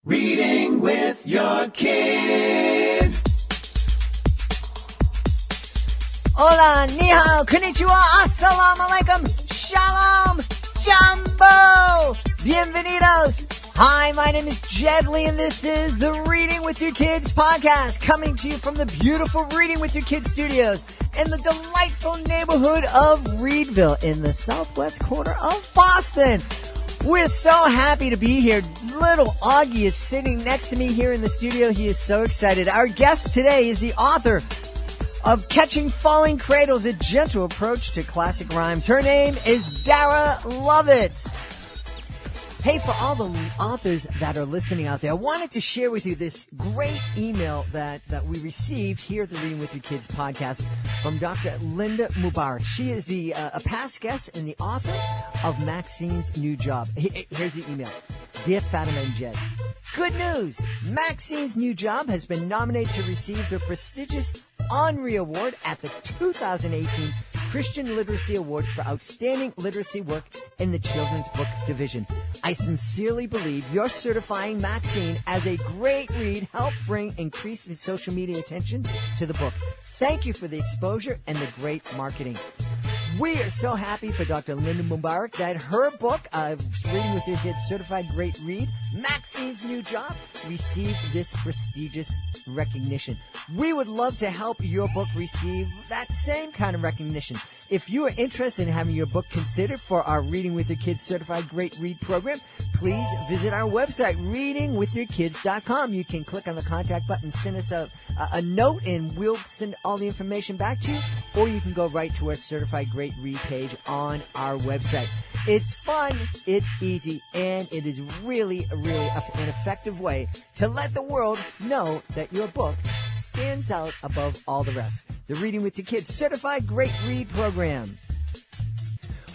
Reading with your kids. Hola, ni hao, konnichiwa, assalamu alaikum, shalom, jumbo, bienvenidos. Hi, my name is Jed Lee, and this is the Reading with Your Kids podcast, coming to you from the beautiful Reading with Your Kids studios in the delightful neighborhood of Reedville in the southwest corner of Boston. We're so happy to be here. Little Augie is sitting next to me here in the studio. He is so excited. Our guest today is the author of Catching Falling Cradles, a gentle approach to classic rhymes. Her name is Dara Lovitz. Hey, for all the authors that are listening out there, I wanted to share with you this great email that we received here at the Reading with Your Kids podcast from Dr. Linda Mubarak. She is a past guest and the author of Maxine's New Job. Here's the email. Dear Fatima and Jed, good news! Maxine's New Job has been nominated to receive the prestigious Henri Award at the 2018 Christian Literacy Awards for Outstanding Literacy Work in the Children's Book Division. I sincerely believe your certifying Maxine as a great read helped bring increased social media attention to the book. Thank you for the exposure and the great marketing. We are so happy for Dr. Linda Mubarak that her book, Reading with Your Kids Certified Great Read, Maxine's New Job, received this prestigious recognition. We would love to help your book receive that same kind of recognition. If you are interested in having your book considered for our Reading with Your Kids Certified Great Read program, please visit our website, readingwithyourkids.com. You can click on the contact button, send us a note, and we'll send all the information back to you, or you can go right to our Certified Great Read page on our website. It's fun, it's easy, and it is really an effective way to let the world know that your book stands out above all the rest. The Reading with Your Kids Certified Great Read program.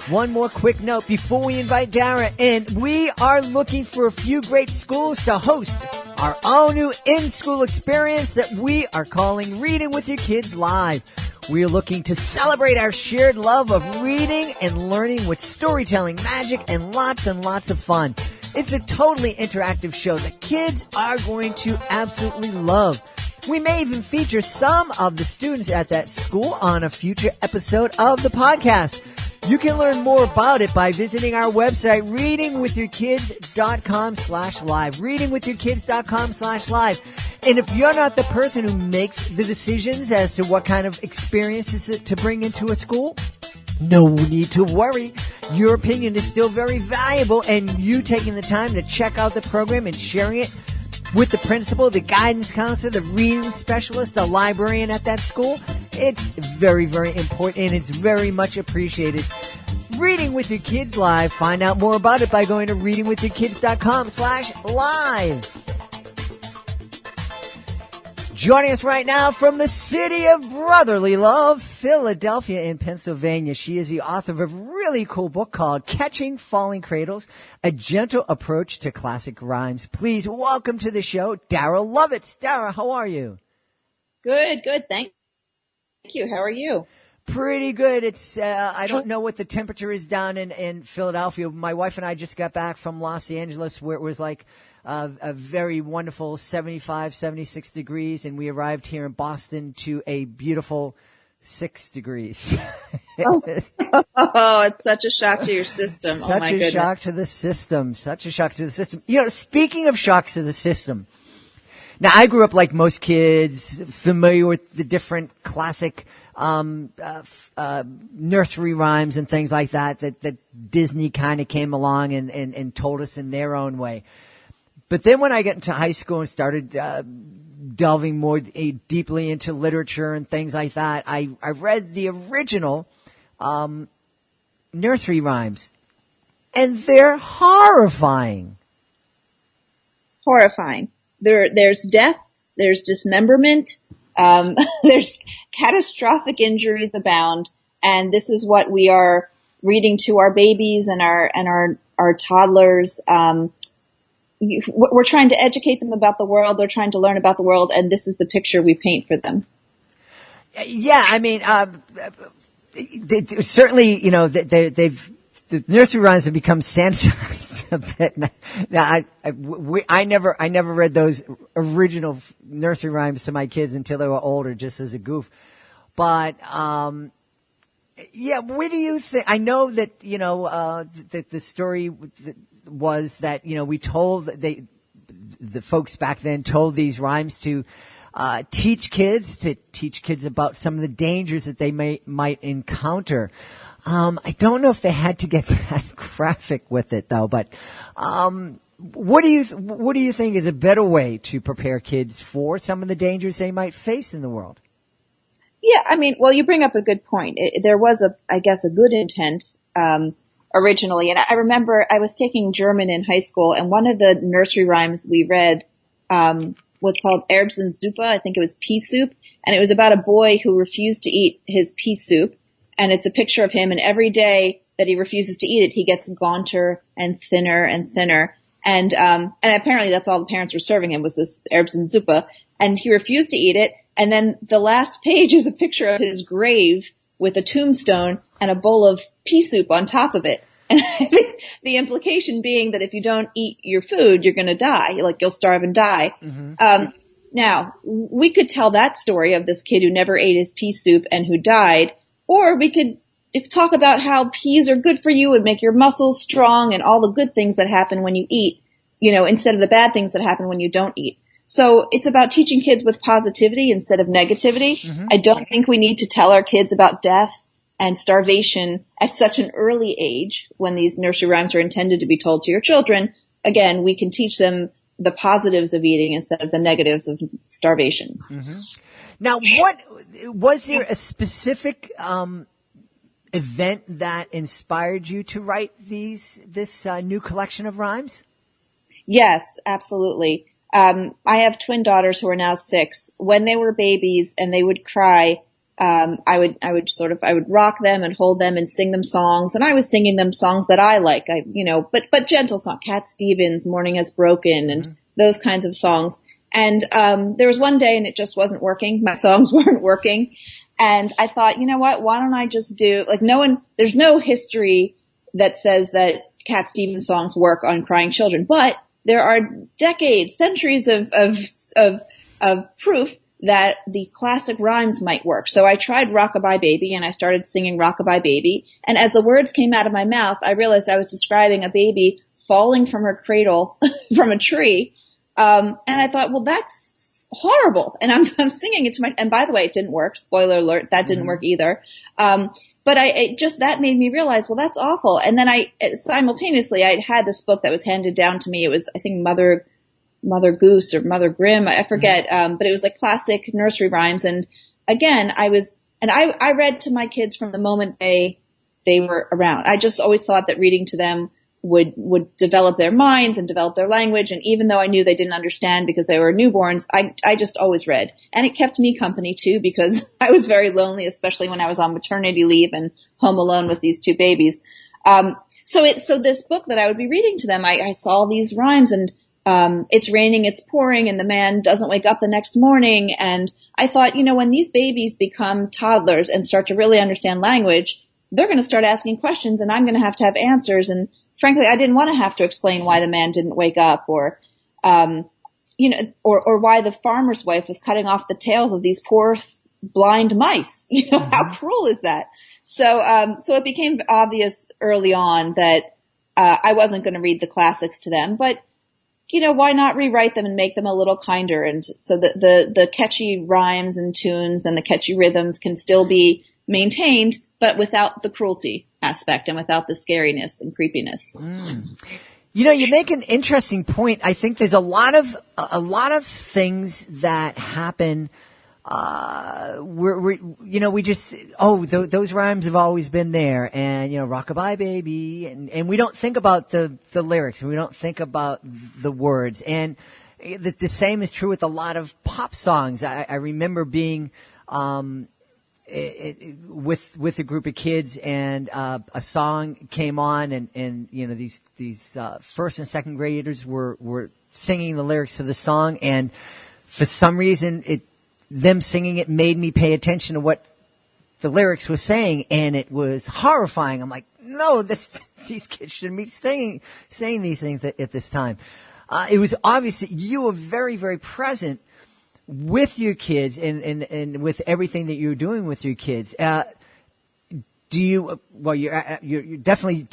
One more quick note before we invite Dara in. We are looking for a few great schools to host our all new in-school experience that we are calling Reading with Your Kids Live. We are looking to celebrate our shared love of reading and learning with storytelling, magic, and lots of fun. It's a totally interactive show that kids are going to absolutely love. We may even feature some of the students at that school on a future episode of the podcast. You can learn more about it by visiting our website, readingwithyourkids.com/live. Readingwithyourkids.com/live. And if you're not the person who makes the decisions as to what kind of experiences to bring into a school, no need to worry. Your opinion is still very valuable, and you taking the time to check out the program and sharing it with the principal, the guidance counselor, the reading specialist, the librarian at that school, it's very important, and it's very much appreciated. Reading with Your Kids Live. Find out more about it by going to readingwithyourkids.com/live. Joining us right now from the city of brotherly love, Philadelphia in Pennsylvania. She is the author of a really cool book called Catching Falling Cradles, a gentle approach to classic rhymes. Please welcome to the show, Dara Lovitz. Dara, how are you? Good. Thank you. How are you? Pretty good. It's I don't know what the temperature is down in Philadelphia. My wife and I just got back from Los Angeles, where it was like a very wonderful 75, 76 degrees, and we arrived here in Boston to a beautiful 6 degrees. Oh, it's such a shock to your system. Such a shock to the system. You know, speaking of shocks to the system, now I grew up like most kids, familiar with the different classic nursery rhymes and things like that Disney kind of came along and told us in their own way. But then when I got into high school and started delving more deeply into literature and things like that, I read the original nursery rhymes, and they're horrifying. There's death, there's dismemberment, there's catastrophic injuries abound, and this is what we are reading to our babies and our toddlers. We're trying to educate them about the world. They're trying to learn about the world, and this is the picture we paint for them. Yeah, I mean, certainly, you know, they've the nursery rhymes have become sanitized a bit. Now, I never read those original nursery rhymes to my kids until they were older, just as a goof. But yeah, what do you think? I know that that the story was that we told the folks back then told these rhymes to teach kids about some of the dangers that they might encounter. I don't know if they had to get that graphic with it though, but what do you think is a better way to prepare kids for some of the dangers they might face in the world? Yeah, I mean, well, you bring up a good point. There was a good intent originally, and I remember I was taking German in high school, and one of the nursery rhymes we read was called Erbsensuppe. I think it was pea soup, and it was about a boy who refused to eat his pea soup. And it's a picture of him, and every day that he refuses to eat it, he gets gaunter and thinner and thinner. And apparently that's all the parents were serving him was this Erbsensuppe. And he refused to eat it. And then the last page is a picture of his grave with a tombstone and a bowl of pea soup on top of it. And I think the implication being that if you don't eat your food, you're going to die. You'll starve and die. Mm-hmm. Now, we could tell that story of this kid who never ate his pea soup and who died. Or we could talk about how peas are good for you and make your muscles strong and all the good things that happen when you eat, instead of the bad things that happen when you don't eat. So it's about teaching kids with positivity instead of negativity. Mm-hmm. I don't think we need to tell our kids about death and starvation at such an early age when these nursery rhymes are intended to be told to your children. Again, we can teach them the positives of eating instead of the negatives of starvation. Mm-hmm. Now, what was there a specific event that inspired you to write this new collection of rhymes? Yes, absolutely. I have twin daughters who are now 6. When they were babies and they would cry, I would rock them and hold them and sing them songs, and I was singing them songs that I like, but gentle songs, Cat Stevens, Morning Has Broken, and those kinds of songs. And there was one day and it just wasn't working. My songs weren't working. And I thought, you know what, why don't I just do, there's no history that says that Cat Stevens songs work on crying children, but there are decades, centuries of proof that the classic rhymes might work. So I tried Rockabye Baby and I started singing Rockabye Baby. And as the words came out of my mouth, I realized I was describing a baby falling from her cradle from a tree. And I thought, well, that's horrible. And I'm singing it to and by the way, it didn't work. Spoiler alert, that didn't work either. But that made me realize, well, that's awful. And then simultaneously, I had this book that was handed down to me. It was, I think, Mother Goose or Mother Grimm, I forget. But it was like classic nursery rhymes. And again, I read to my kids from the moment they were around. I just always thought that reading to them would develop their minds and develop their language. And even though I knew they didn't understand because they were newborns, I just always read. And it kept me company too, because I was very lonely, especially when I was on maternity leave and home alone with these 2 babies. So this book that I would be reading to them, I saw these rhymes and, it's raining, it's pouring, and the man doesn't wake up the next morning. And I thought, when these babies become toddlers and start to really understand language, they're going to start asking questions and I'm going to have answers. And frankly, I didn't want to have to explain why the man didn't wake up or why the farmer's wife was cutting off the tails of these poor blind mice. How cruel is that? So it became obvious early on that, I wasn't going to read the classics to them, but why not rewrite them and make them a little kinder? And so the catchy rhymes and tunes and the catchy rhythms can still be maintained, but without the cruelty aspect and without the scariness and creepiness. You make an interesting point. I think there's a lot of things that happen those rhymes have always been there, and Rockabye Baby, and we don't think about the lyrics, and we don't think about the words, and the same is true with a lot of pop songs. I remember being with a group of kids, and a song came on, and these first and second graders were singing the lyrics to the song, and for some reason them singing it made me pay attention to what the lyrics were saying, and it was horrifying. I'm like, no, these kids shouldn't be saying these things at this time. It was obvious that you were very, very present with your kids and with everything that you're doing with your kids. Do you? Well, you're definitely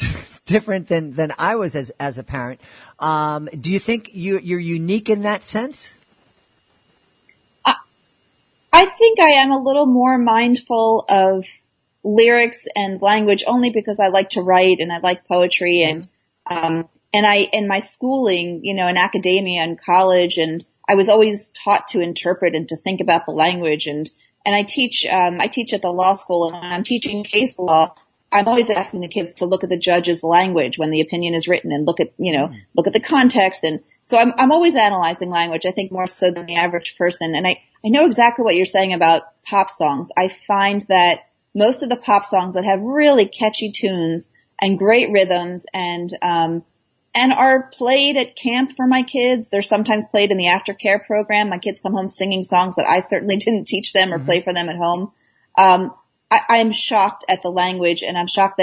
different than I was as a parent. Do you think you're unique in that sense? I think I am a little more mindful of lyrics and language only because I like to write and I like poetry and I in my schooling, in academia and college, and I was always taught to interpret and to think about the language and I teach at the law school, and when I'm teaching case law, I'm always asking the kids to look at the judge's language when the opinion is written and look at the context. And so I'm always analyzing language, I think more so than the average person. And I know exactly what you're saying about pop songs. I find that most of the pop songs that have really catchy tunes and great rhythms and are played at camp for my kids. They're sometimes played in the aftercare program. My kids come home singing songs that I certainly didn't teach them or play for them at home. I'm shocked at the language, and I'm shocked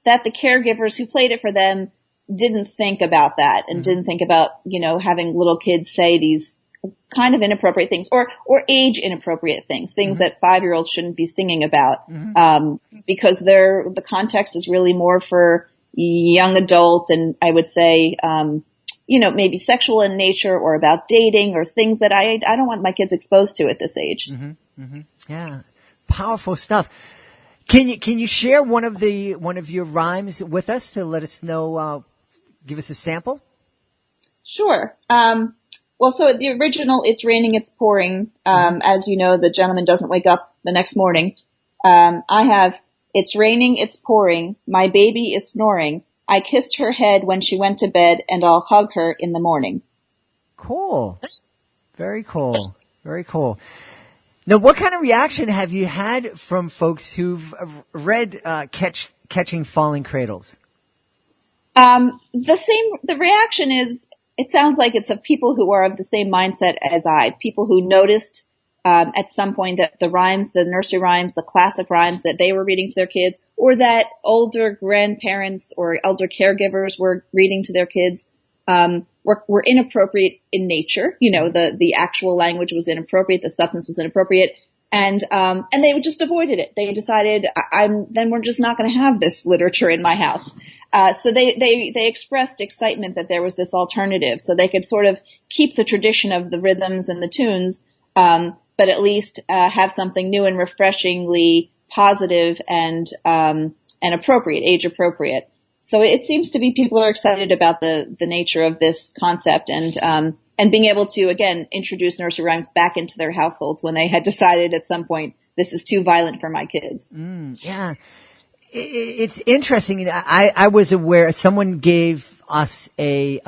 that the caregivers who played it for them didn't think about that and didn't think about, having little kids say these kind of inappropriate things or age inappropriate things that 5-year-olds shouldn't be singing about, because the context is really more for young adults, and I would say, maybe sexual in nature or about dating or things that I don't want my kids exposed to at this age. Yeah. Powerful stuff. Can you share one of your rhymes with us to let us know, give us a sample? Sure. Well, so the original, it's raining, it's pouring. As you know, the gentleman doesn't wake up the next morning. I have, it's raining, it's pouring. My baby is snoring. I kissed her head when she went to bed, and I'll hug her in the morning. Cool. Very cool. Very cool. Now, what kind of reaction have you had from folks who've read Catching Falling Cradles? The reaction is, it sounds like it's of people who are of the same mindset as I, people who noticed at some point that the rhymes, the nursery rhymes, the classic rhymes that they were reading to their kids, or that older grandparents or elder caregivers were reading to their kids, were inappropriate in nature. The actual language was inappropriate, the substance was inappropriate, and they just avoided it. They decided, then we're just not going to have this literature in my house. So they expressed excitement that there was this alternative, so they could sort of keep the tradition of the rhythms and the tunes, but at least have something new and refreshingly positive and appropriate, age appropriate. So it seems to be people are excited about the nature of this concept and being able to, again, introduce nursery rhymes back into their households when they had decided at some point this is too violent for my kids. Yeah. It's interesting. I was aware someone gave us a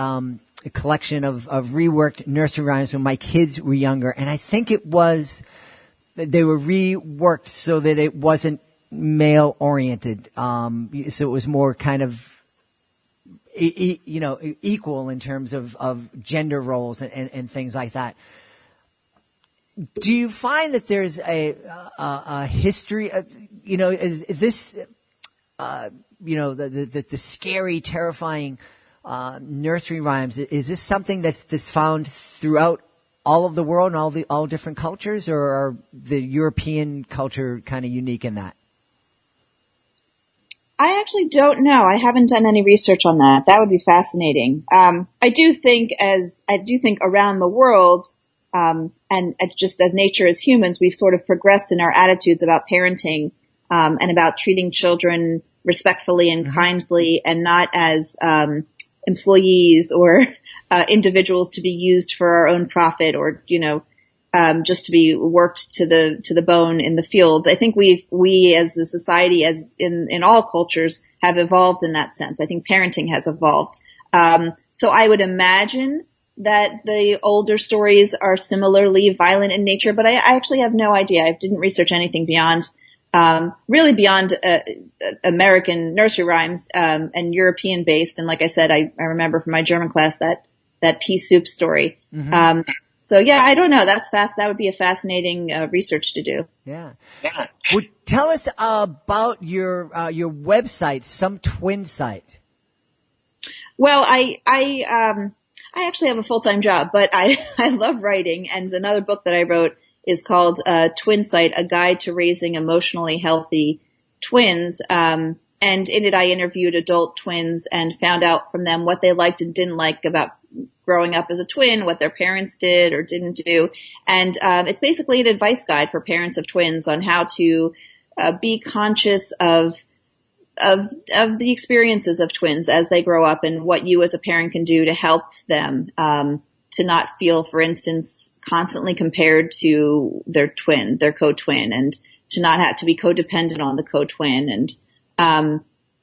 collection of reworked nursery rhymes when my kids were younger, and I think they were reworked so that it wasn't male oriented. So it was more kind of, equal in terms of gender roles and things like that. Do you find that there's a history of, is this, the scary, terrifying, nursery rhymes, is this something that's found throughout all of the world and all different cultures, or are the European culture kind of unique in that? I actually don't know. I haven't done any research on that. That would be fascinating. I do think around the world, and just as nature as humans, we've sort of progressed in our attitudes about parenting, and about treating children respectfully and kindly, and not as employees or individuals to be used for our own profit, or just to be worked to the bone in the fields. I think we as a society, as in all cultures, have evolved in that sense. I think parenting has evolved. So I would imagine that the older stories are similarly violent in nature, but I actually have no idea. I didn't research anything beyond American nursery rhymes, and European based. And like I said, I remember from my German class that pea soup story. So yeah, I don't know. That would be a fascinating research to do. Yeah. Well, tell us about your website, Some Twin Site. Well, I actually have a full-time job, but I love writing, and another book that I wrote is called Twin Site, A Guide to Raising Emotionally Healthy Twins. And in it, I interviewed adult twins and found out from them what they liked and didn't like about growing up as a twin, what their parents did or didn't do. And it's basically an advice guide for parents of twins on how to be conscious of the experiences of twins as they grow up and what you as a parent can do to help them to not feel, for instance, constantly compared to their co-twin, and to not have to be codependent on the co-twin. And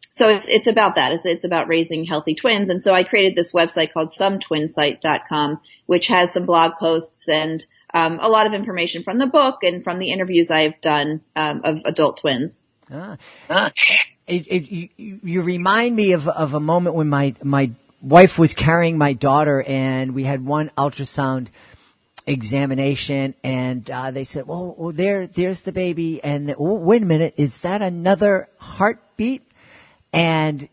so it's about that. It's about raising healthy twins. And so I created this website called sometwinsite.com, which has some blog posts and a lot of information from the book and from the interviews I've done of adult twins. You remind me of a moment when my wife was carrying my daughter, and we had one ultrasound examination, and they said, "Oh, there's the baby," and wait a minute, is that another heartbeat? And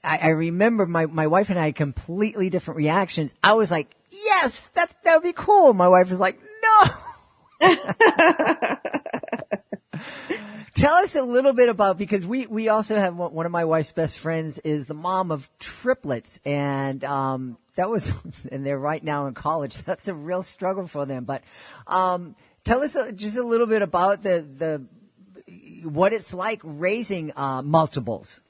I remember my wife and I had completely different reactions. I was like, "Yes, that would be cool." My wife was like, "No." Tell us a little bit about, because we also have one of my wife's best friends is the mom of triplets, and that was, and they're right now in college. That's a real struggle for them. But tell us just a little bit about the what it's like raising multiples.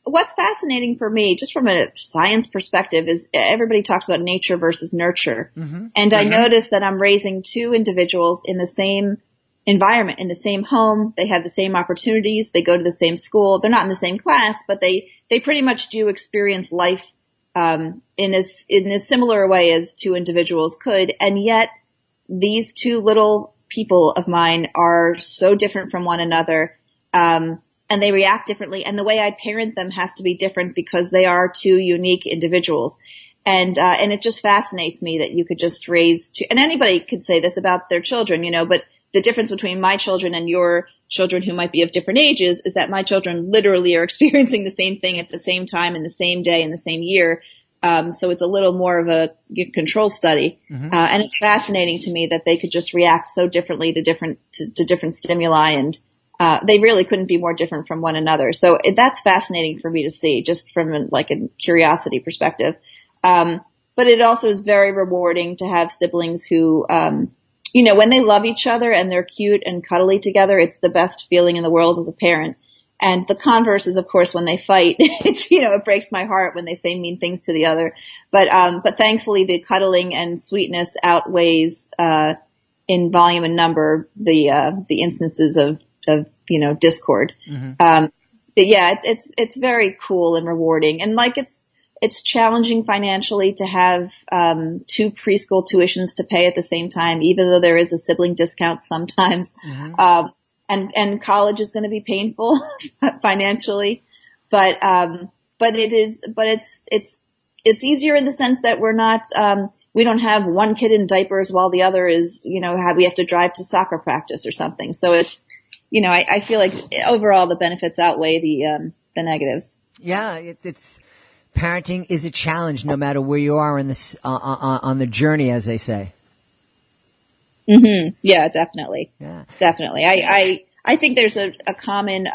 What's fascinating for me, just from a science perspective, is everybody talks about nature versus nurture. Mm-hmm. And I noticed that I'm raising two individuals in the same environment, in the same home. They have the same opportunities. They go to the same school. They're not in the same class, but they pretty much do experience life in a similar way as two individuals could. And yet these two little people of mine are so different from one another, and they react differently. And the way I parent them has to be different because they are two unique individuals. And it just fascinates me that you could just raise two, and anybody could say this about their children, but the difference between my children and your children who might be of different ages is that my children literally are experiencing the same thing at the same time in the same day in the same year. So it's a little more of a control study. Mm-hmm. And it's fascinating to me that they could just react so differently to different stimuli, and they really couldn't be more different from one another. So that's fascinating for me to see, just from a curiosity perspective. But it also is very rewarding to have siblings who, when they love each other and they're cute and cuddly together, it's the best feeling in the world as a parent. And the converse is, of course, when they fight. It breaks my heart when they say mean things to the other. But thankfully the cuddling and sweetness outweighs, in volume and number, the instances of discord. Mm-hmm. But yeah, it's very cool and rewarding. And it's challenging financially to have two preschool tuitions to pay at the same time, even though there is a sibling discount sometimes. Mm-hmm. And college is going to be painful financially, but it's easier in the sense that we're not, we don't have one kid in diapers while the other is, we have to drive to soccer practice or something. So it's, I feel like overall the benefits outweigh the negatives. Yeah, it's parenting is a challenge no matter where you are in this on the journey, as they say. Mm-hmm. Yeah, definitely. Yeah, definitely. I think there's a common.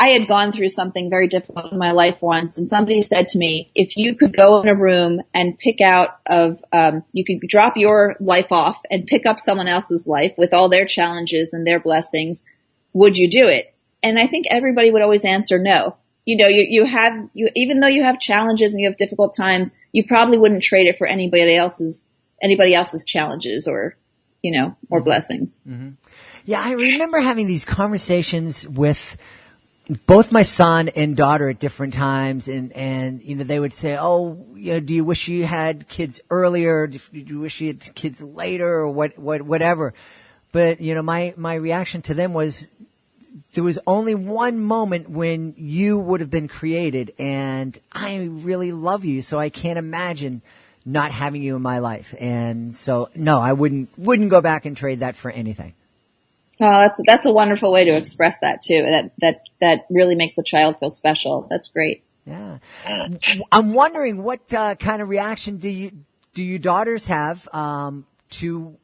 I had gone through something very difficult in my life once, and somebody said to me, "If you could go in a room and pick out you could drop your life off and pick up someone else's life with all their challenges and their blessings, would you do it?" And I think everybody would always answer no. Even though you have challenges and you have difficult times, you probably wouldn't trade it for anybody else's challenges or mm-hmm. blessings. Mm-hmm. Yeah, I remember having these conversations with both my son and daughter at different times, and they would say, "Oh, do you wish you had kids earlier? Do you wish you had kids later, or whatever?" But my reaction to them was, there was only one moment when you would have been created, and I really love you, so I can't imagine not having you in my life. And so, no, I wouldn't go back and trade that for anything. Oh, that's a wonderful way to express that too. That really makes the child feel special. That's great. Yeah. I'm wondering what kind of reaction do your daughters have to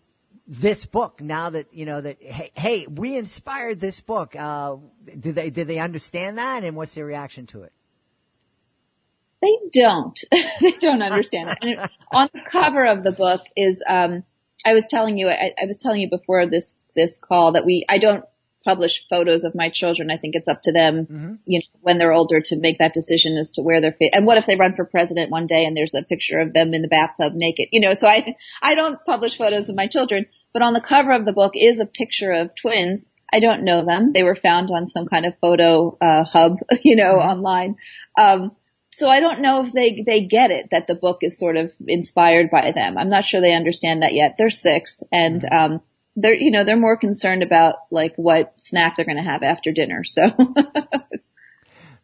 this book now that that hey, we inspired this book. Did they understand that, and what's their reaction to it? They don't. They don't understand it. And on the cover of the book is I was telling you before this call that I don't publish photos of my children. I think it's up to them, when they're older to make that decision as to where their face. And what if they run for president one day and there's a picture of them in the bathtub naked? So I don't publish photos of my children, but on the cover of the book is a picture of twins. I don't know them. They were found on some kind of photo hub, online. So I don't know if they get it, that the book is sort of inspired by them. I'm not sure they understand that yet. They're 6 and, they're more concerned about like what snack they're going to have after dinner. So.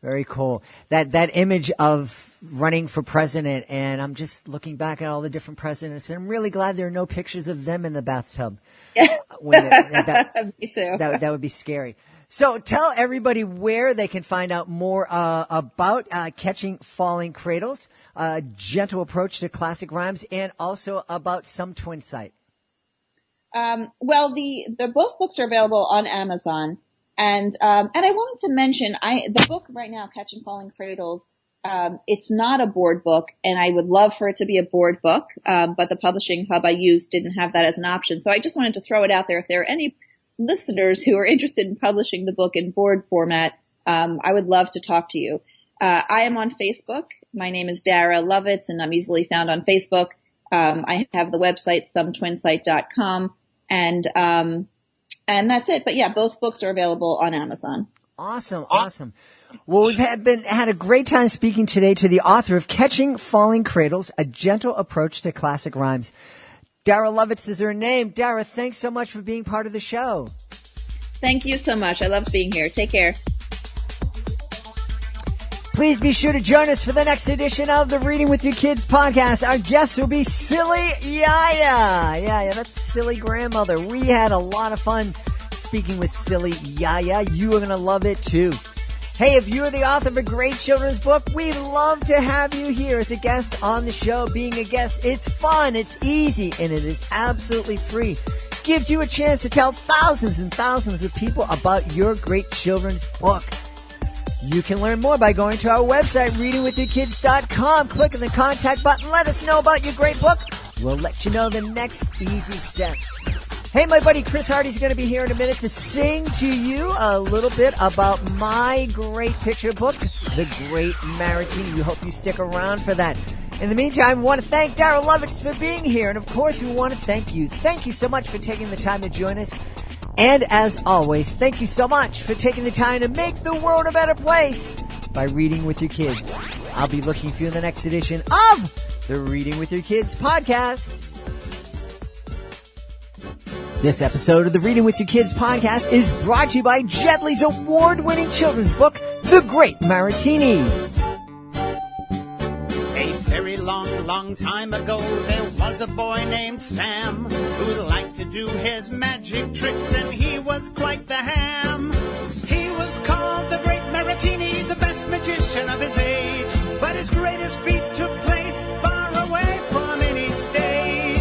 Very cool. That image of running for president, and I'm just looking back at all the different presidents, and I'm really glad there are no pictures of them in the bathtub. Yeah. Me too. That would be scary. So tell everybody where they can find out more about Catching Falling Cradles, gentle approach to classic rhymes, and also about Some Twin Site. Well, both books are available on Amazon, and I wanted to mention the book right now, Catching Falling Cradles. It's not a board book, and I would love for it to be a board book, but the publishing hub I used didn't have that as an option. So I just wanted to throw it out there. If there are any listeners who are interested in publishing the book in board format, I would love to talk to you. I am on Facebook. My name is Dara Lovitz, and I'm easily found on Facebook. I have the website, sometwinsite.com, and that's it. But yeah, both books are available on Amazon. Awesome. Well, we've had a great time speaking today to the author of Catching Falling Cradles, A Gentle Approach to Classic Rhymes. Dara Lovitz is her name. Dara, thanks so much for being part of the show. Thank you so much. I loved being here. Take care. Please be sure to join us for the next edition of the Reading with Your Kids podcast. Our guest will be Silly Yaya. Yeah, that's Silly Grandmother. We had a lot of fun speaking with Silly Yaya. You are going to love it too. Hey, if you're the author of a great children's book, we'd love to have you here as a guest on the show. Being a guest, it's fun, it's easy, and it is absolutely free. Gives you a chance to tell thousands and thousands of people about your great children's book. You can learn more by going to our website, readingwithyourkids.com. Click on the contact button. Let us know about your great book. We'll let you know the next easy steps. Hey, my buddy Chris Hardy's going to be here in a minute to sing to you a little bit about my great picture book, The Great Maritini. We hope you stick around for that. In the meantime, we want to thank Dara Lovitz for being here. And, of course, we want to thank you. Thank you so much for taking the time to join us. And, as always, thank you so much for taking the time to make the world a better place by reading with your kids. I'll be looking for you in the next edition of the Reading with Your Kids podcast. This episode of the Reading with Your Kids podcast is brought to you by Jedley's award-winning children's book, The Great Maritini. A very long time ago, there was a boy named Sam who liked to do his magic tricks, and he was quite the ham. He was called the Great Maritini, the best magician of his age, but his greatest feat took place far away from any stage.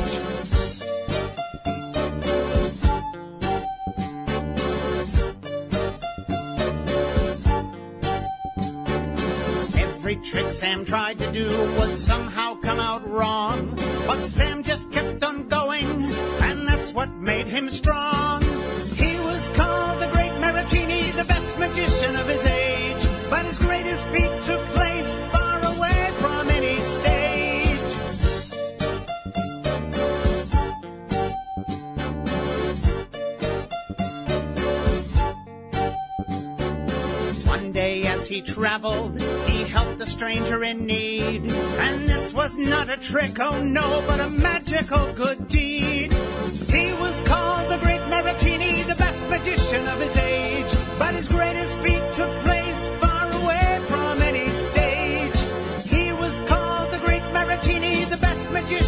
Every trick Sam tried to do would somehow come out wrong, but Sam just kept on going, and that's what made him strong. He was called the Great Maritini, the best magician of his age, but his greatest feat took place far away from any stage. One day as he traveled, he helped a stranger in need, and this was not a trick, oh no, but a magical good deed. He was called the Great Maritini, the best magician of his age, but his greatest feat took place far away from any stage. He was called the Great Maritini, the best magician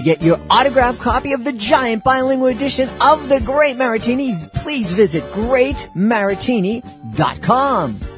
To get your autographed copy of the giant bilingual edition of The Great Maratini, please visit greatmaratini.com.